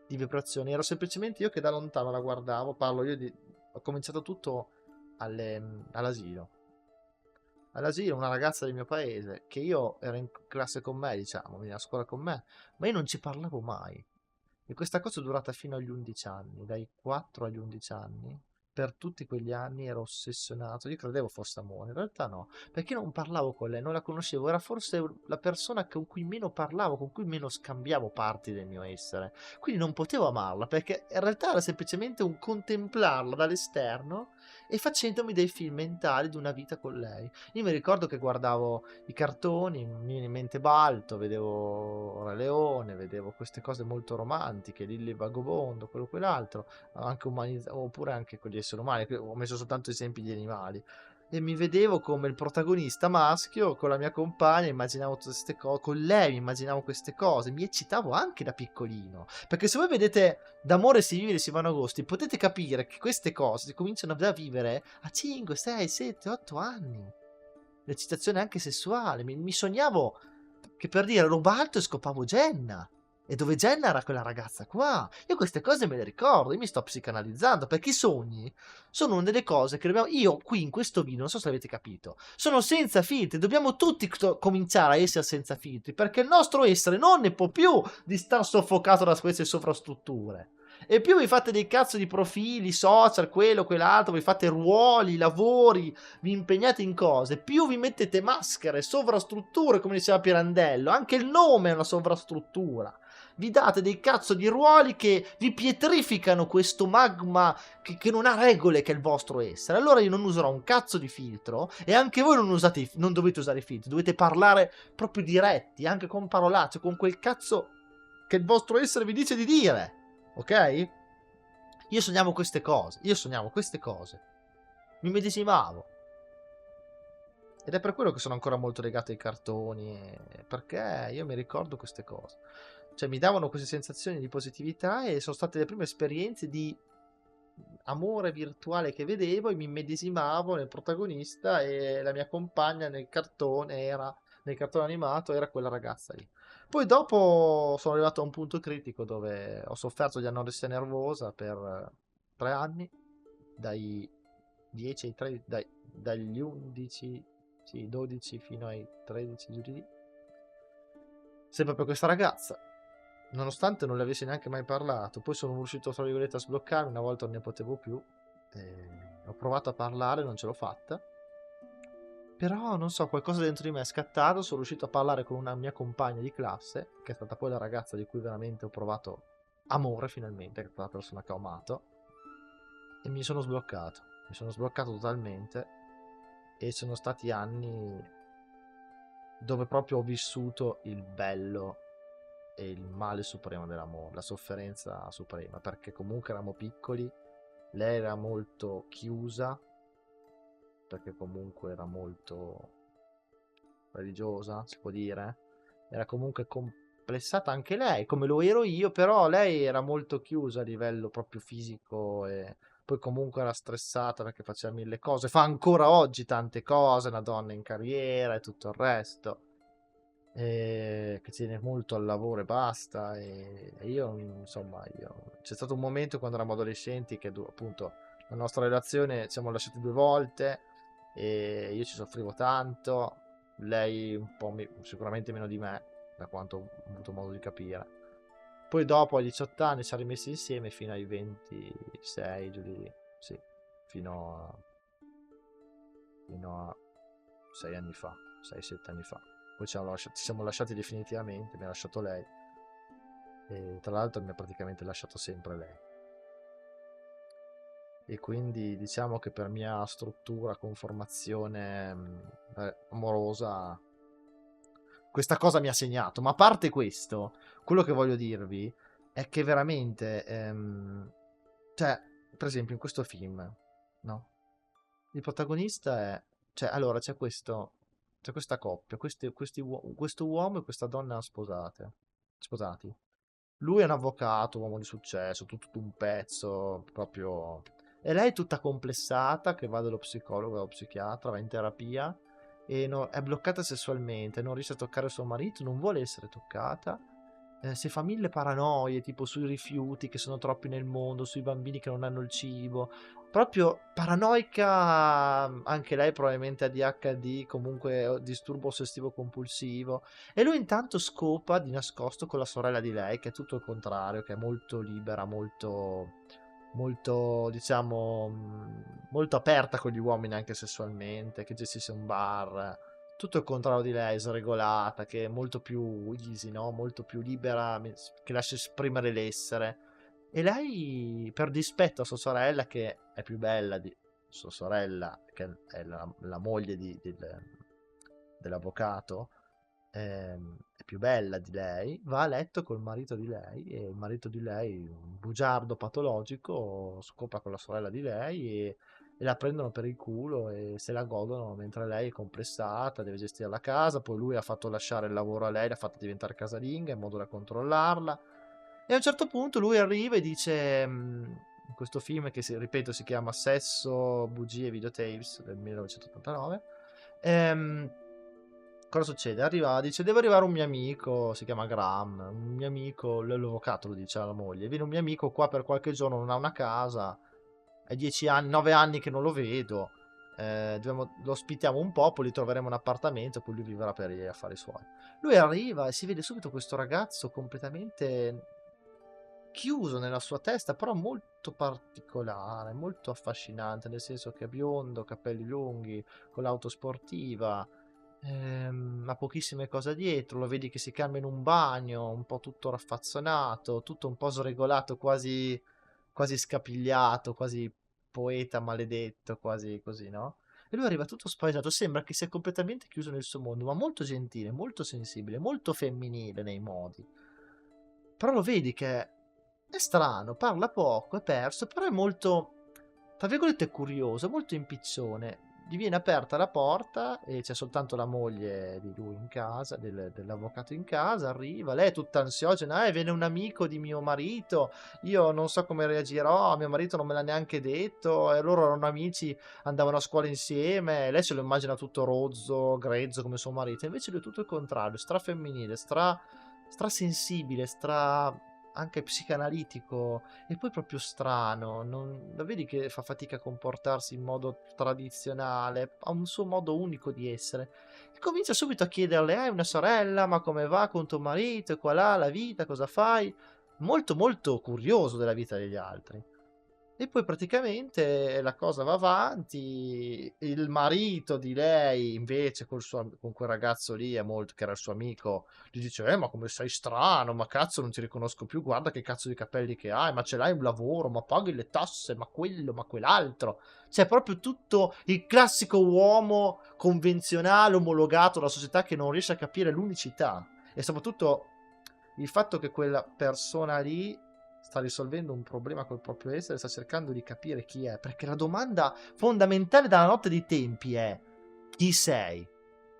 vibrazioni, ero semplicemente io che da lontano la guardavo. Ho cominciato tutto all'asilo. All'asilo, una ragazza del mio paese, che io ero in classe con me, diciamo, veniva a scuola con me, ma io non ci parlavo mai. E questa cosa è durata fino agli 11 anni, dai 4 agli 11 anni. Per tutti quegli anni ero ossessionato, io credevo fosse amore, in realtà no, perché non parlavo con lei, non la conoscevo, era forse la persona con cui meno parlavo, con cui meno scambiavo parti del mio essere. Quindi non potevo amarla, perché in realtà era semplicemente un contemplarla dall'esterno e facendomi dei film mentali di una vita con lei. Io mi ricordo che guardavo i cartoni, mi viene in mente Balto, vedevo Re Leone, vedevo queste cose molto romantiche, Lilli il Vagabondo, quello quell'altro, anche oppure anche con gli esseri umani, ho messo soltanto esempi di animali. E mi vedevo come il protagonista maschio con la mia compagna, immaginavo tutte queste cose, con lei mi immaginavo queste cose, mi eccitavo anche da piccolino. Perché se voi vedete D'amore si vive di Silvano Agosti, potete capire che queste cose si cominciano a vivere a 5, 6, 7, 8 anni. L'eccitazione anche sessuale. Mi sognavo che, per dire, ero alto e scopavo Jenna. E dove Jenna era quella ragazza qua. Io queste cose me le ricordo, io mi sto psicanalizzando, perché i sogni sono una delle cose che dobbiamo... Io qui in questo video, non so se avete capito, sono senza filtri, dobbiamo tutti cominciare a essere senza filtri, perché il nostro essere non ne può più di star soffocato da queste sovrastrutture. E più vi fate dei cazzo di profili, social, quello, quell'altro, vi fate ruoli, lavori, vi impegnate in cose, più vi mettete maschere, sovrastrutture, come diceva Pirandello, anche il nome è una sovrastruttura. Vi date dei cazzo di ruoli che vi pietrificano questo magma che non ha regole, che è il vostro essere. Allora io non userò un cazzo di filtro, e anche voi non dovete usare i filtri, dovete parlare proprio diretti, anche con parolacce, con quel cazzo che il vostro essere vi dice di dire. Ok? Io sognavo queste cose. Mi medesimavo. Ed è per quello che sono ancora molto legato ai cartoni, perché io mi ricordo queste cose. Cioè mi davano queste sensazioni di positività, e sono state le prime esperienze di amore virtuale che vedevo, e mi medesimavo nel protagonista, e la mia compagna nel cartone animato era quella ragazza lì. Poi dopo sono arrivato a un punto critico dove ho sofferto di anoressia nervosa per 3 anni, dai 10 ai 13, dagli 11, sì, 12 fino ai 13 giù di lì. Sempre per questa ragazza, nonostante non le avessi neanche mai parlato. Poi sono riuscito, tra virgolette, a sbloccarmi, una volta non ne potevo più. Ho provato a parlare, non ce l'ho fatta. Però non so, qualcosa dentro di me è scattato, sono riuscito a parlare con una mia compagna di classe, che è stata poi la ragazza di cui veramente ho provato amore finalmente, che è stata la persona che ho amato, e mi sono sbloccato totalmente, e sono stati anni dove proprio ho vissuto il bello e il male supremo dell'amore, la sofferenza suprema, perché comunque eravamo piccoli, lei era molto chiusa, perché comunque era molto religiosa, si può dire, era comunque complessata anche lei, come lo ero io, però lei era molto chiusa a livello proprio fisico, e poi comunque era stressata perché faceva mille cose, fa ancora oggi tante cose, una donna in carriera e tutto il resto, che tiene molto al lavoro e basta, e io, insomma, c'è stato un momento quando eravamo adolescenti che appunto la nostra relazione ci siamo lasciati 2 volte, e io ci soffrivo tanto, lei un po' sicuramente meno di me, da quanto ho avuto modo di capire. Poi dopo, ai 18 anni, ci siamo rimessi insieme fino ai 26, giù di lì, sì, fino a 6 anni fa, 6-7 anni fa. Poi ci siamo lasciati definitivamente, mi ha lasciato lei, e tra l'altro mi ha praticamente lasciato sempre lei. E quindi diciamo che per mia struttura, conformazione amorosa, questa cosa mi ha segnato. Ma a parte questo, quello che voglio dirvi è che veramente, cioè, per esempio in questo film, no? Il protagonista è, cioè, allora c'è questa coppia, questo uomo e questa donna sposati. Lui è un avvocato, uomo di successo, tutto un pezzo, proprio. E lei è tutta complessata, che va dallo psicologo, dallo psichiatra, va in terapia e è bloccata sessualmente, non riesce a toccare suo marito, non vuole essere toccata. Si fa mille paranoie, tipo sui rifiuti che sono troppi nel mondo, sui bambini che non hanno il cibo. Proprio paranoica, anche lei probabilmente ADHD, comunque disturbo ossessivo compulsivo. E lui intanto scopa di nascosto con la sorella di lei, che è tutto il contrario, che è molto libera, molto, diciamo, molto aperta con gli uomini anche sessualmente, che gestisce un bar. Tutto il contrario di lei, sregolata, che è molto più easy, no? Molto più libera, che lascia esprimere l'essere. E lei, per dispetto a sua sorella, che è più bella di sua sorella, che è la moglie dell'avvocato, è più bella di lei, va a letto col marito di lei e il marito di lei, un bugiardo patologico, scopa con la sorella di lei e la prendono per il culo e se la godono mentre lei è complessata, deve gestire la casa, poi lui ha fatto lasciare il lavoro a lei, l'ha fatta diventare casalinga in modo da controllarla e a un certo punto lui arriva e dice, in questo film che ripeto si chiama Sesso, bugie e videotapes del 1989, cosa succede? Dice, deve arrivare un mio amico, si chiama Graham, un mio amico, l'avvocato lo dice alla moglie, viene un mio amico qua per qualche giorno, non ha una casa, è 10 anni, 9 anni che non lo vedo, lo ospitiamo un po', poi gli troveremo un appartamento, poi lui vivrà per gli affari suoi. Lui arriva e si vede subito questo ragazzo completamente chiuso nella sua testa, però molto particolare, molto affascinante, nel senso che è biondo, capelli lunghi, con l'auto sportiva, ha pochissime cose dietro, lo vedi che si cambia in un bagno, un po' tutto raffazzonato, tutto un po' sregolato, quasi scapigliato, quasi poeta maledetto, quasi così, no? E lui arriva tutto spaesato, sembra che sia completamente chiuso nel suo mondo, ma molto gentile, molto sensibile, molto femminile nei modi. Però lo vedi che è strano, parla poco, è perso, però è molto, tra virgolette, curioso, molto impiccione. Gli viene aperta la porta e c'è soltanto la moglie di lui in casa, dell'avvocato in casa, arriva, lei è tutta ansiogena, viene un amico di mio marito, io non so come reagirò, mio marito non me l'ha neanche detto, e loro erano amici, andavano a scuola insieme, lei se lo immagina tutto rozzo, grezzo come suo marito, invece lui è tutto il contrario, strafemminile, strasensibile, anche psicanalitico e poi proprio strano, lo vedi che fa fatica a comportarsi in modo tradizionale, ha un suo modo unico di essere. E comincia subito a chiederle, hai una sorella, ma come va con tuo marito, e qua là, la vita, cosa fai? Molto molto curioso della vita degli altri. E poi praticamente la cosa va avanti, il marito di lei invece con quel ragazzo lì che era il suo amico, gli dice ma come sei strano, ma cazzo non ti riconosco più, guarda che cazzo di capelli che hai, ma ce l'hai un lavoro, ma paghi le tasse, ma quello, ma quell'altro. Cioè proprio tutto il classico uomo convenzionale, omologato dalla società che non riesce a capire l'unicità. E soprattutto il fatto che quella persona lì sta risolvendo un problema col proprio essere, sta cercando di capire chi è, perché la domanda fondamentale dalla notte dei tempi è chi sei?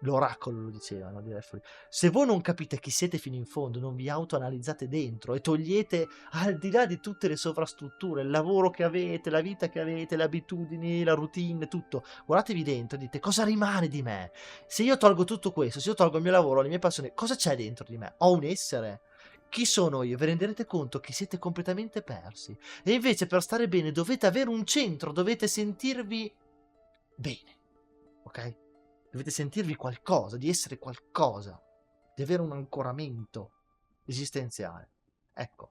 L'oracolo lo dicevano di Refoli. Se voi non capite chi siete fino in fondo, non vi autoanalizzate dentro e togliete al di là di tutte le sovrastrutture, il lavoro che avete, la vita che avete, le abitudini, la routine, tutto, guardatevi dentro e dite cosa rimane di me? Se io tolgo tutto questo, se io tolgo il mio lavoro, le mie passioni, cosa c'è dentro di me? Ho un essere? Chi sono io? Vi renderete conto che siete completamente persi. E invece per stare bene dovete avere un centro, dovete sentirvi bene, ok? Dovete sentirvi qualcosa, di essere qualcosa, di avere un ancoramento esistenziale. Ecco.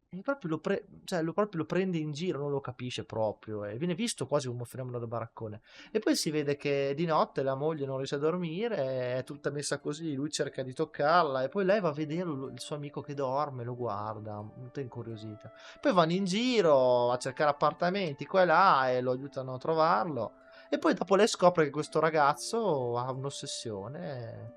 E proprio proprio lo prende in giro, non lo capisce proprio e viene visto quasi come un fenomeno da baraccone. E poi si vede che di notte la moglie non riesce a dormire, è tutta messa così, lui cerca di toccarla e poi lei va a vedere il suo amico che dorme, lo guarda, molto incuriosita. Poi vanno in giro a cercare appartamenti qua e là e lo aiutano a trovarlo. E poi dopo lei scopre che questo ragazzo ha un'ossessione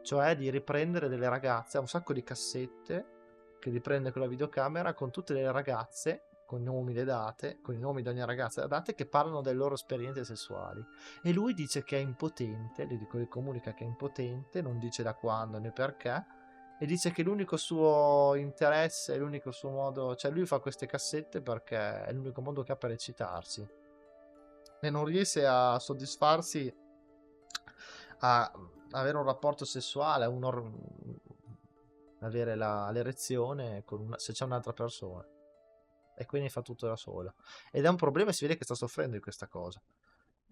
cioè di riprendere delle ragazze, ha un sacco di cassette che riprende con la videocamera con tutte le ragazze, con i nomi, le date, con i nomi di ogni ragazza e le date, che parlano delle loro esperienze sessuali. E lui dice che è impotente, lui comunica che è impotente, non dice da quando né perché, e dice che l'unico suo interesse, l'unico suo modo, cioè lui fa queste cassette perché è l'unico modo che ha per eccitarsi e non riesce a soddisfarsi, a avere un rapporto sessuale, avere l'erezione se c'è un'altra persona, e quindi fa tutto da sola ed è un problema e si vede che sta soffrendo di questa cosa.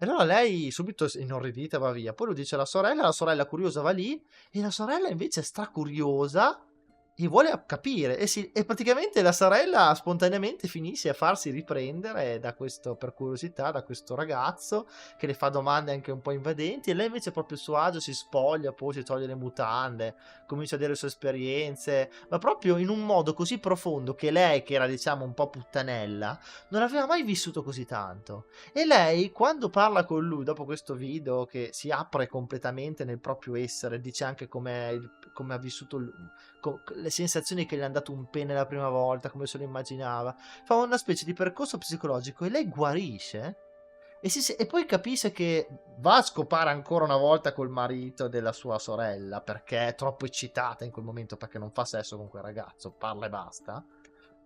E allora lei subito inorridita va via, poi lo dice alla sorella, la sorella curiosa va lì e la sorella invece è stracuriosa e vuole capire e praticamente la sorella spontaneamente finisce a farsi riprendere da questo, per curiosità, da questo ragazzo che le fa domande anche un po' invadenti, e lei invece proprio a suo agio si spoglia, poi si toglie le mutande, comincia a dire le sue esperienze, ma proprio in un modo così profondo che lei, che era diciamo un po' puttanella, non aveva mai vissuto così tanto. E lei, quando parla con lui, dopo questo video che si apre completamente nel proprio essere, dice anche come ha vissuto le sensazioni che gli hanno dato un pene la prima volta, come se lo immaginava, fa una specie di percorso psicologico e lei guarisce. E poi capisce che va a scopare ancora una volta col marito della sua sorella perché è troppo eccitata in quel momento, perché non fa sesso con quel ragazzo, parla e basta.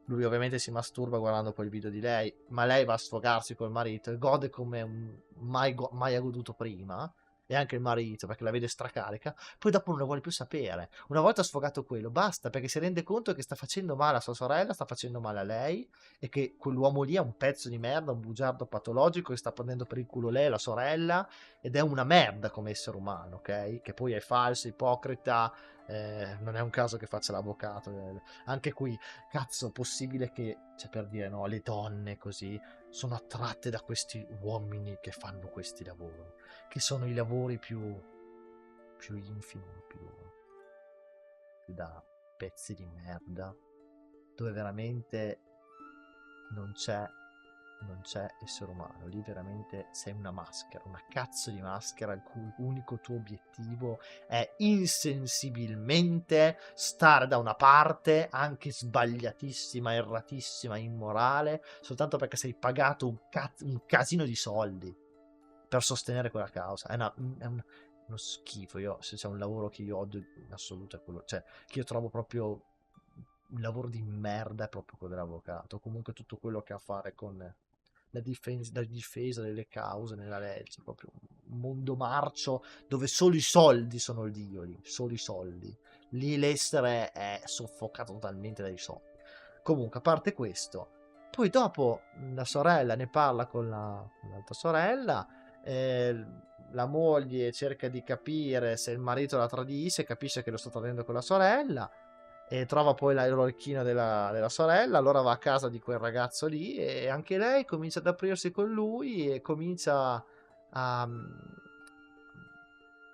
Lui ovviamente si masturba guardando poi il video di lei, ma lei va a sfogarsi col marito e gode come mai ha goduto prima. E anche il marito, perché la vede stracarica. Poi dopo non ne vuole più sapere. Una volta sfogato quello, basta, perché si rende conto che sta facendo male a sua sorella, sta facendo male a lei, e che quell'uomo lì è un pezzo di merda, un bugiardo patologico che sta prendendo per il culo lei e la sorella, ed è una merda come essere umano, ok? Che poi è falso, ipocrita, non è un caso che faccia l'avvocato. Anche qui, cazzo, possibile che, cioè, per dire, no, le donne così sono attratte da questi uomini che fanno questi lavori, che sono i lavori più infimi, più da pezzi di merda, dove veramente non c'è essere umano. Lì veramente sei una maschera, una cazzo di maschera, il cui unico tuo obiettivo è insensibilmente stare da una parte, anche sbagliatissima, erratissima, immorale, soltanto perché sei pagato un casino di soldi per sostenere quella causa. È uno schifo. Se c'è un lavoro che io odio in assoluto è quello, cioè, che io trovo proprio un lavoro di merda, è proprio quello dell'avvocato. Comunque tutto quello che ha a fare con la difesa delle cause nella legge, proprio un mondo marcio dove solo i soldi sono il dio, lì, solo i soldi. Lì l'essere è soffocato totalmente dai soldi. Comunque, a parte questo, poi dopo la sorella ne parla con l'altra sorella, la moglie cerca di capire se il marito la tradisce, capisce che lo sta tradendo con la sorella, e trova poi l'orecchino della sorella, allora va a casa di quel ragazzo lì e anche lei comincia ad aprirsi con lui e comincia a,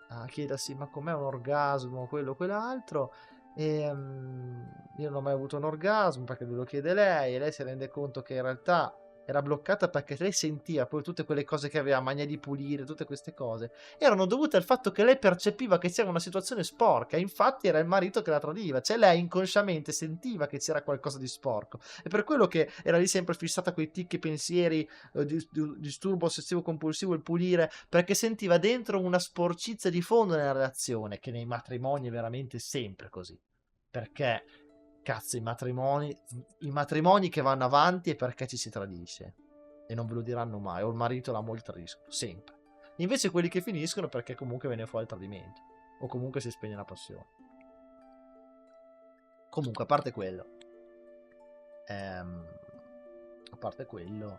a chiedersi ma com'è un orgasmo, quello, quell'altro, e io non ho mai avuto un orgasmo perché lui lo chiede lei, e lei si rende conto che in realtà era bloccata perché lei sentiva poi tutte quelle cose che aveva, mania di pulire, tutte queste cose erano dovute al fatto che lei percepiva che c'era una situazione sporca, e infatti era il marito che la tradiva, cioè lei inconsciamente sentiva che c'era qualcosa di sporco, e per quello che era lì sempre fissata con i ticchi pensieri, disturbo ossessivo compulsivo, il pulire, perché sentiva dentro una sporcizia di fondo nella relazione, che nei matrimoni è veramente sempre così, perché cazzo, i matrimoni che vanno avanti è perché ci si tradisce, e non ve lo diranno mai, o il marito e la moglie tradiscono sempre. Invece quelli che finiscono perché comunque viene fuori il tradimento, o comunque si spegne la passione. Comunque, a parte quello, a parte quello,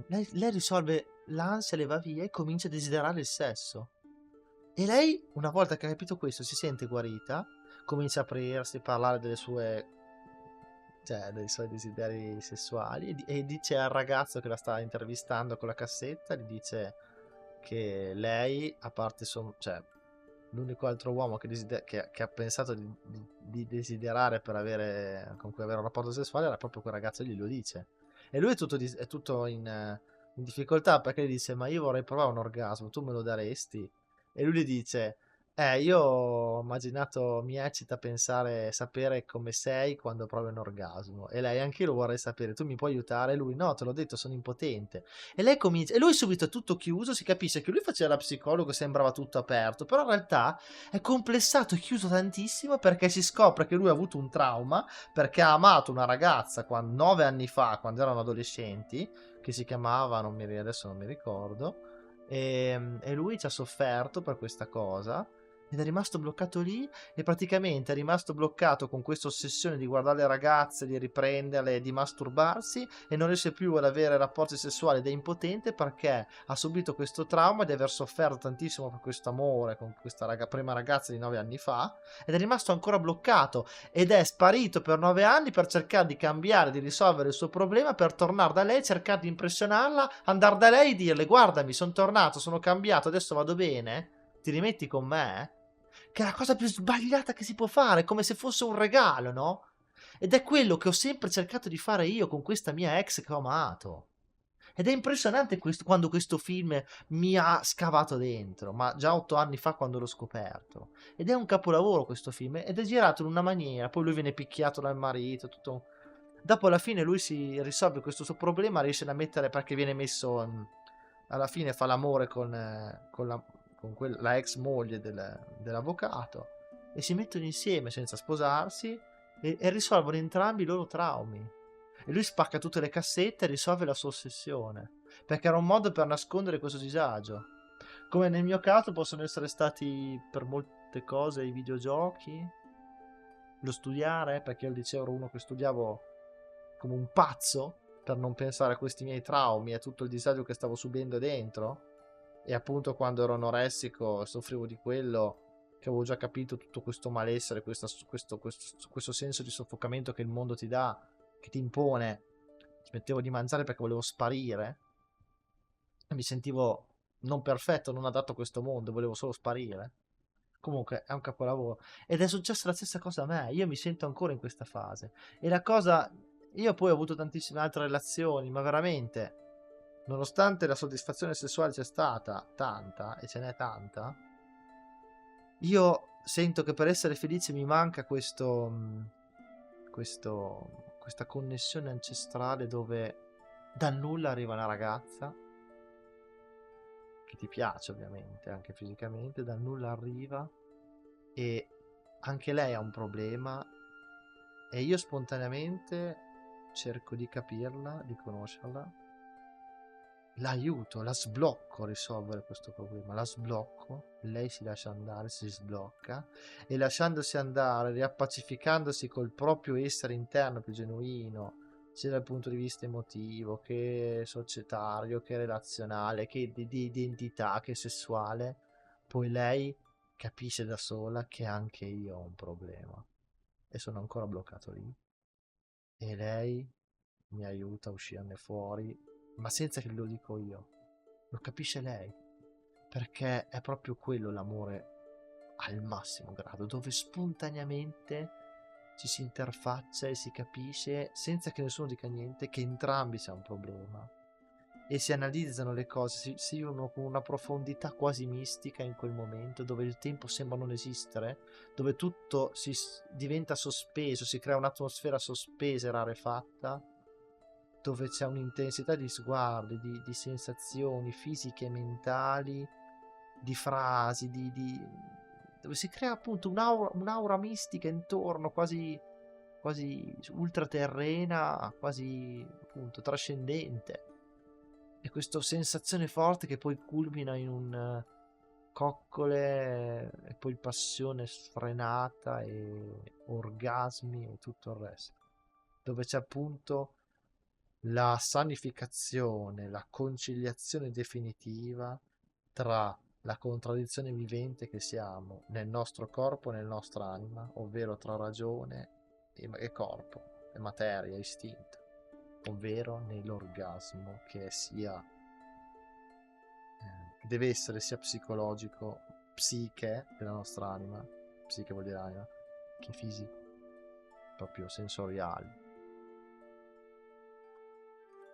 lei risolve l'ansia, le va via e comincia a desiderare il sesso. E lei, una volta che ha capito questo, si sente guarita, comincia a aprirsi, a parlare dei suoi desideri sessuali, e dice al ragazzo che la sta intervistando con la cassetta, gli dice che lei, a parte cioè, l'unico altro uomo che ha pensato di desiderare con cui avere un rapporto sessuale era proprio quel ragazzo, glielo dice. E lui è tutto in difficoltà, perché gli dice: ma io vorrei provare un orgasmo, tu me lo daresti? E lui gli dice, io ho immaginato, mi eccita pensare, sapere come sei quando provi un orgasmo. E lei, anche io lo vorrei sapere, tu mi puoi aiutare? E lui, no, te l'ho detto, sono impotente. E lei comincia, e lui subito è tutto chiuso, si capisce che lui faceva la psicologo, sembrava tutto aperto, però in realtà è complessato e chiuso tantissimo perché si scopre che lui ha avuto un trauma, perché ha amato una ragazza 9 anni fa, quando erano adolescenti, che si chiamava, adesso non mi ricordo, e lui ci ha sofferto per questa cosa ed è rimasto bloccato lì e praticamente è rimasto bloccato con questa ossessione di guardare le ragazze, di riprenderle, di masturbarsi e non riesce più ad avere rapporti sessuali ed è impotente perché ha subito questo trauma di aver sofferto tantissimo per questo amore con questa prima ragazza di 9 anni fa ed è rimasto ancora bloccato ed è sparito per 9 anni per cercare di cambiare, di risolvere il suo problema, per tornare da lei, cercare di impressionarla, andare da lei e dirle guardami, sono tornato, sono cambiato, adesso vado bene, ti rimetti con me? Che è la cosa più sbagliata che si può fare, come se fosse un regalo, no? Ed è quello che ho sempre cercato di fare io con questa mia ex che ho amato. Ed è impressionante quando questo film mi ha scavato dentro, ma già 8 anni fa quando l'ho scoperto. Ed è un capolavoro questo film, ed è girato in una maniera, poi lui viene picchiato dal marito, tutto. Dopo alla fine lui si risolve questo suo problema, riesce a mettere perché viene messo, alla fine fa l'amore con la ex moglie dell'avvocato e si mettono insieme senza sposarsi e risolvono entrambi i loro traumi. E lui spacca tutte le cassette e risolve la sua ossessione. Perché era un modo per nascondere questo disagio. Come nel mio caso possono essere stati per molte cose i videogiochi, lo studiare, perché io al liceo ero uno che studiavo come un pazzo per non pensare a questi miei traumi e a tutto il disagio che stavo subendo dentro. E appunto quando ero anoressico soffrivo di quello, che avevo già capito tutto questo malessere, questo senso di soffocamento che il mondo ti dà, che ti impone. Smettevo di mangiare perché volevo sparire e mi sentivo non perfetto, non adatto a questo mondo, volevo solo sparire. Comunque è un capolavoro ed è successa la stessa cosa a me, io mi sento ancora in questa fase e la cosa, io poi ho avuto tantissime altre relazioni, ma veramente, nonostante la soddisfazione sessuale c'è stata tanta e ce n'è tanta, io sento che per essere felice mi manca questa connessione ancestrale dove dal nulla arriva una ragazza che ti piace ovviamente, anche fisicamente, dal nulla arriva e anche lei ha un problema e io spontaneamente cerco di capirla, di conoscerla, l'aiuto, la sblocco a risolvere questo problema, la sblocco, lei si lascia andare, si sblocca e lasciandosi andare, riappacificandosi col proprio essere interno più genuino, sia dal punto di vista emotivo che societario, che relazionale, che di identità, che sessuale, poi lei capisce da sola che anche io ho un problema e sono ancora bloccato lì e lei mi aiuta a uscirne fuori, ma senza che lo dico io. Lo capisce lei, perché è proprio quello l'amore al massimo grado, dove spontaneamente ci si interfaccia e si capisce senza che nessuno dica niente che entrambi c'è un problema e si analizzano le cose, si vivono con una profondità quasi mistica in quel momento dove il tempo sembra non esistere, dove tutto diventa sospeso, si crea un'atmosfera sospesa e rarefatta, dove c'è un'intensità di sguardi, di sensazioni fisiche e mentali, di frasi, dove si crea appunto un'aura mistica intorno, quasi ultraterrena, quasi appunto trascendente. E questa sensazione forte che poi culmina in un coccole e poi passione sfrenata e orgasmi e tutto il resto. Dove c'è appunto la sanificazione, la conciliazione definitiva tra la contraddizione vivente che siamo nel nostro corpo e nella nostra anima, ovvero tra ragione e corpo, e materia, istinto, ovvero nell'orgasmo che sia deve essere sia psicologico, psiche della nostra anima, psiche vuol dire anima, che fisico, proprio sensoriale.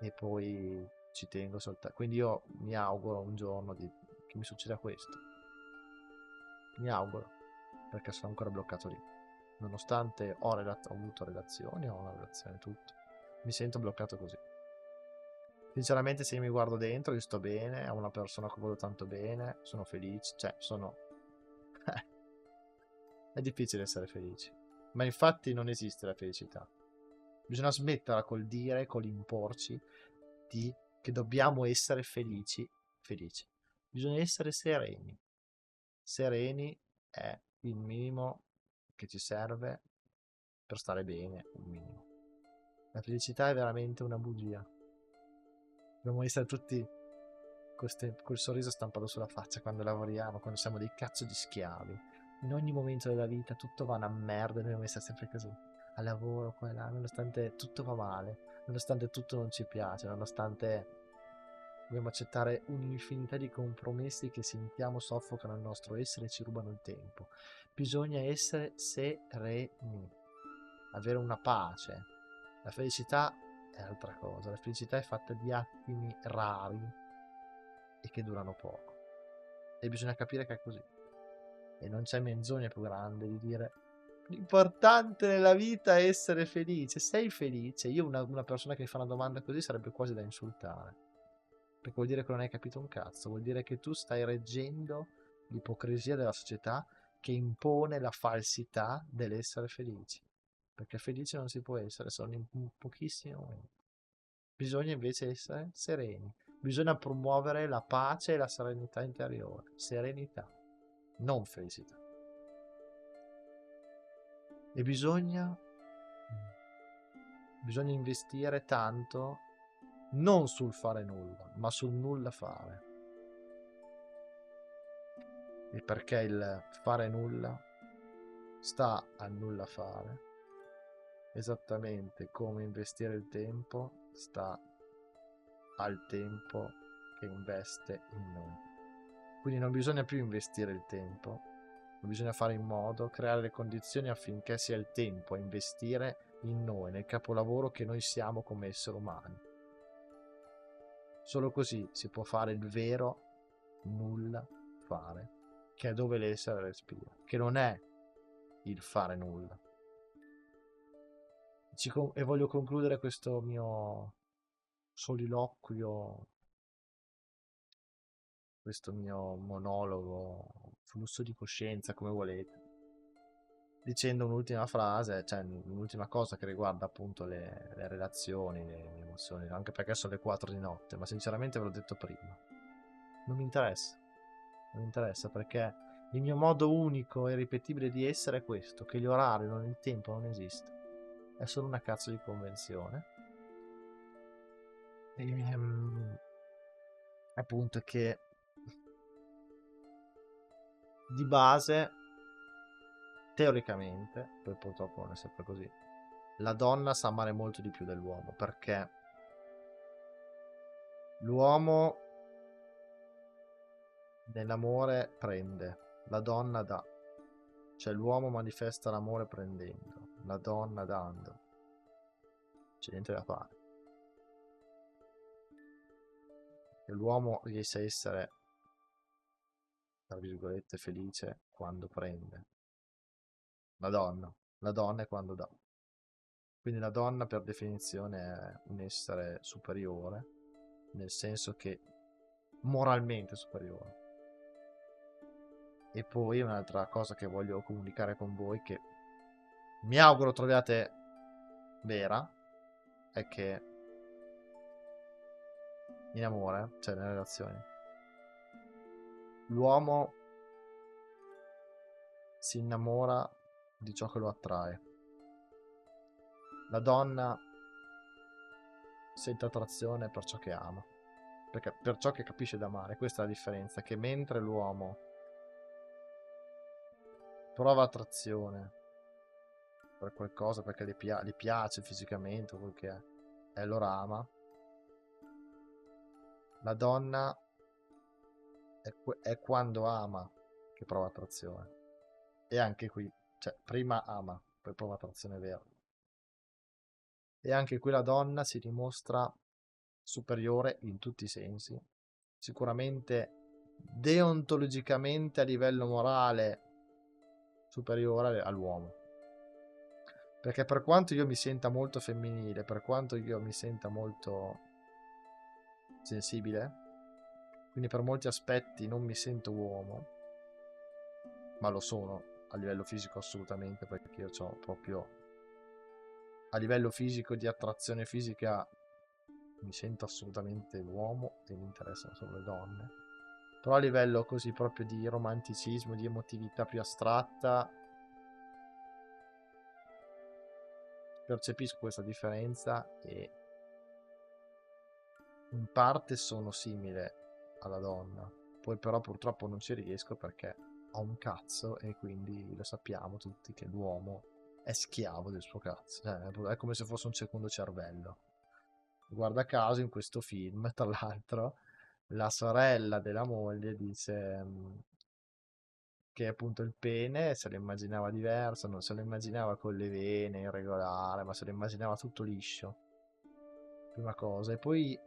E poi ci tengo soltanto. Quindi io mi auguro un giorno che mi succeda questo. mi auguro, perché sono ancora bloccato lì. Nonostante ho avuto relazioni, ho una relazione, tutto. Mi sento bloccato così. Sinceramente, se io mi guardo dentro, io sto bene, ho una persona che voglio tanto bene, sono felice, cioè, sono... È difficile essere felici. Ma infatti non esiste la felicità. Bisogna smetterla col dire, col imporci, che dobbiamo essere felici. Felici. Bisogna essere sereni. Sereni è il minimo che ci serve per stare bene, un minimo. La felicità è veramente una bugia. Dobbiamo essere tutti col sorriso stampato sulla faccia quando lavoriamo, quando siamo dei cazzo di schiavi. In ogni momento della vita tutto va a una merda e dobbiamo essere sempre così. Al lavoro, qua e là, nonostante tutto va male, nonostante tutto non ci piace, nonostante dobbiamo accettare un'infinità di compromessi che sentiamo soffocano il nostro essere e ci rubano il tempo. Bisogna essere sereni, avere una pace. La felicità è altra cosa, la felicità è fatta di attimi rari e che durano poco. E bisogna capire che è così. E non c'è menzogna più grande di dire l'importante nella vita è essere felice. Sei felice? Io una persona che mi fa una domanda così sarebbe quasi da insultare. Perché vuol dire che non hai capito un cazzo. Vuol dire che tu stai reggendo l'ipocrisia della società che impone la falsità dell'essere felici. Perché felice non si può essere solo in pochissimi momenti. Bisogna invece essere sereni. Bisogna promuovere la pace e la serenità interiore. Serenità, non felicità. E bisogna investire tanto non sul fare nulla, ma sul nulla fare. E perché il fare nulla sta al nulla fare, esattamente come investire il tempo sta al tempo che investe in noi. Quindi non bisogna più investire il tempo, ma bisogna fare in modo, creare le condizioni affinché sia il tempo a investire in noi, nel capolavoro che noi siamo come esseri umani. Solo così si può fare il vero nulla fare, che è dove l'essere respira, che non è il fare nulla. E voglio concludere questo mio soliloquio, questo mio monologo, flusso di coscienza, come volete, dicendo un'ultima frase, cioè un'ultima cosa che riguarda appunto le relazioni, le emozioni, anche perché sono le 4 di notte, ma sinceramente ve l'ho detto prima. Non mi interessa, non mi interessa perché il mio modo unico e ripetibile di essere è questo, che gli orari, non il tempo non esiste. È solo una cazzo di convenzione. E appunto che di base, teoricamente, poi purtroppo non è sempre così, la donna sa amare molto di più dell'uomo perché l'uomo nell'amore prende, la donna dà. Cioè l'uomo manifesta l'amore prendendo, la donna dando. C'è niente da fare. E l'uomo riesce a essere, tra virgolette, felice quando prende. La donna è quando dà. Quindi la donna per definizione è un essere superiore, nel senso che moralmente superiore. E poi un'altra cosa che voglio comunicare con voi, che mi auguro troviate vera, è che in amore, cioè nelle relazioni, l'uomo si innamora di ciò che lo attrae. La donna sente attrazione per ciò che ama, perché per ciò che capisce da amare. Questa è la differenza, che mentre l'uomo prova attrazione per qualcosa perché gli piace fisicamente o quel che è, e allora ama, la donna è quando ama che prova attrazione. E anche qui, cioè, prima ama, poi prova attrazione vera. E anche qui la donna si dimostra superiore in tutti i sensi. Sicuramente deontologicamente a livello morale superiore all'uomo. Perché per quanto io mi senta molto femminile, per quanto io mi senta molto sensibile, quindi per molti aspetti non mi sento uomo, ma lo sono a livello fisico assolutamente, perché io ho proprio, a livello fisico, di attrazione fisica, mi sento assolutamente uomo e mi interessano solo le donne. Però a livello così proprio di romanticismo, di emotività più astratta, percepisco questa differenza e in parte sono simile alla donna. Poi però purtroppo non ci riesco perché ho un cazzo e quindi lo sappiamo tutti che l'uomo è schiavo del suo cazzo. È come se fosse un secondo cervello. Guarda caso in questo film, tra l'altro, la sorella della moglie dice che appunto il pene se lo immaginava diverso, non se lo immaginava con le vene irregolare, ma se lo immaginava tutto liscio. Prima cosa. E poi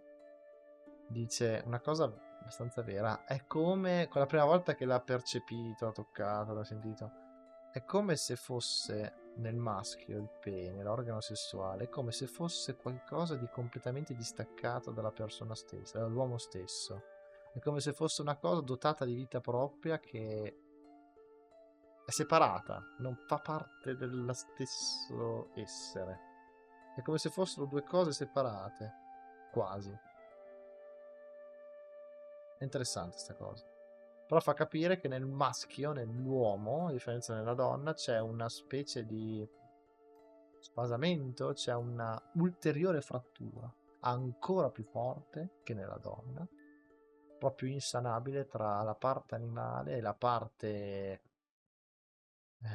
dice una cosa abbastanza vera, è come, con la prima volta che l'ha percepito, l'ha toccato, l'ha sentito, è come se fosse nel maschio il pene, l'organo sessuale, è come se fosse qualcosa di completamente distaccato dalla persona stessa, dall'uomo stesso. È come se fosse una cosa dotata di vita propria che è separata, non fa parte dello stesso essere. È come se fossero due cose separate, quasi. È interessante questa cosa. Però fa capire che nel maschio, nell'uomo, a differenza della donna, c'è una specie di spasamento, c'è una ulteriore frattura, ancora più forte che nella donna, proprio insanabile tra la parte animale e la parte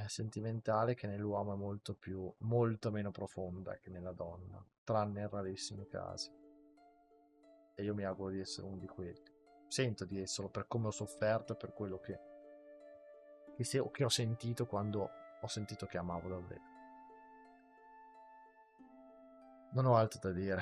sentimentale, che nell'uomo è molto meno profonda che nella donna, tranne in rarissimi casi. E io mi auguro di essere uno di quelli. Sento di esserlo per come ho sofferto e per quello che ho sentito quando ho sentito che amavo davvero. Non ho altro da dire.